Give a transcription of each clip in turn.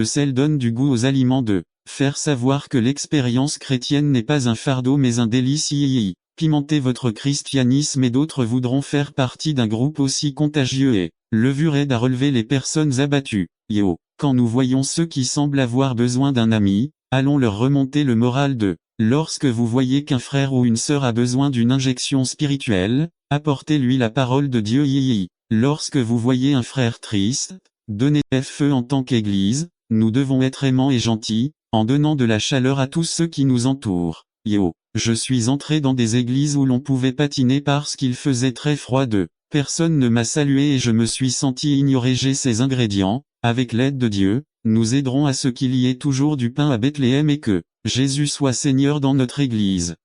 Le sel donne du goût aux aliments de faire savoir que l'expérience chrétienne n'est pas un fardeau mais un délice. Pimenter votre christianisme et d'autres voudront faire partie d'un groupe aussi contagieux et levure aide à relever les personnes abattues. Quand nous voyons ceux qui semblent avoir besoin d'un ami, allons leur remonter le moral de lorsque vous voyez qu'un frère ou une sœur a besoin d'une injection spirituelle, apportez-lui la parole de Dieu. Lorsque vous voyez un frère triste, donnez feu en tant qu'Église, nous devons être aimants et gentils, en donnant de la chaleur à tous ceux qui nous entourent. Je suis entré dans des églises où l'on pouvait patiner parce qu'il faisait très froid. Personne ne m'a salué et je me suis senti ignoré. J'ai ces ingrédients, avec l'aide de Dieu, nous aiderons à ce qu'il y ait toujours du pain à Bethléem et que Jésus soit Seigneur dans notre Église.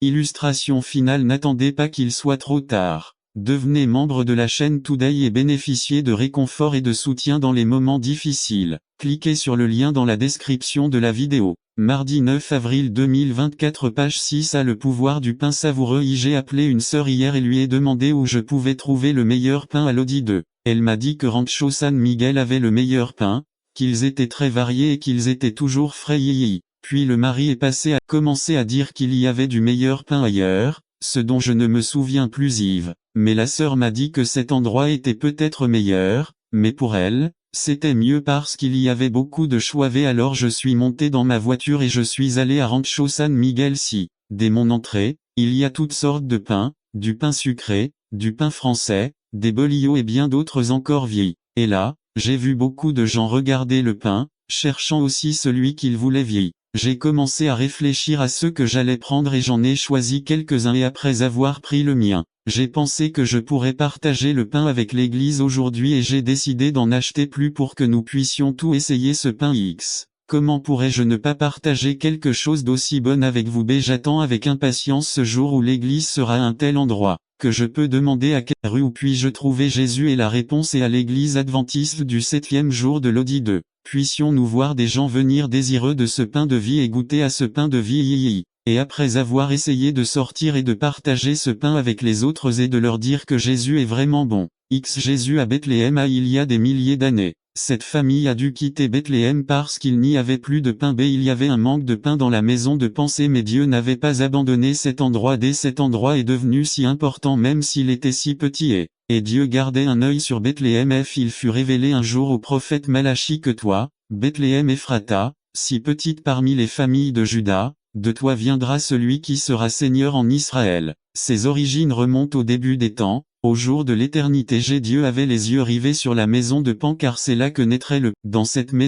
Illustration finale. N'attendez pas qu'il soit trop tard. Devenez membre de la chaîne Today et bénéficiez de réconfort et de soutien dans les moments difficiles. Cliquez sur le lien dans la description de la vidéo. Mardi 9 avril 2024 page 6 a le pouvoir du pain savoureux. J'ai appelé une sœur hier et lui ai demandé où je pouvais trouver le meilleur pain à l'Audi 2. Elle m'a dit que Rancho San Miguel avait le meilleur pain, qu'ils étaient très variés et qu'ils étaient toujours frais. Puis le mari est passé à commencer à dire qu'il y avait du meilleur pain ailleurs, ce dont je ne me souviens plus mais la sœur m'a dit que cet endroit était peut-être meilleur, mais pour elle, c'était mieux parce qu'il y avait beaucoup de choix. Alors je suis monté dans ma voiture et je suis allé à Rancho San Miguel. Dès mon entrée, il y a toutes sortes de pain, du pain sucré, du pain français, des bolillos et bien d'autres encore vieillis. Et là, j'ai vu beaucoup de gens regarder le pain, cherchant aussi celui qu'ils voulaient vieilli. J'ai commencé à réfléchir à ce que j'allais prendre et j'en ai choisi quelques-uns et après avoir pris le mien, j'ai pensé que je pourrais partager le pain avec l'église aujourd'hui et j'ai décidé d'en acheter plus pour que nous puissions tout essayer ce pain. Comment pourrais-je ne pas partager quelque chose d'aussi bon avec vous? J'attends avec impatience ce jour où l'église sera à un tel endroit, que je peux demander à quelle rue où puis-je trouver Jésus et la réponse est à l'église adventiste du 7e jour de l'Audi 2. Puissions-nous voir des gens venir désireux de ce pain de vie et goûter à ce pain de vie. Et après avoir essayé de sortir et de partager ce pain avec les autres et de leur dire que Jésus est vraiment bon. Jésus à Bethléem il y a des milliers d'années. Cette famille a dû quitter Bethléem parce qu'il n'y avait plus de pain. Il y avait un manque de pain dans la maison de pensée mais Dieu n'avait pas abandonné cet endroit. Cet endroit est devenu si important même s'il était si petit et Dieu gardait un œil sur Bethléem. Il fut révélé un jour au prophète Malachi que toi, Bethléem Ephrata, si petite parmi les familles de Juda, de toi viendra celui qui sera Seigneur en Israël. Ses origines remontent au début des temps, au jour de l'éternité. Dieu avait les yeux rivés sur la maison de Pan car c'est là que naîtrait dans cette maison.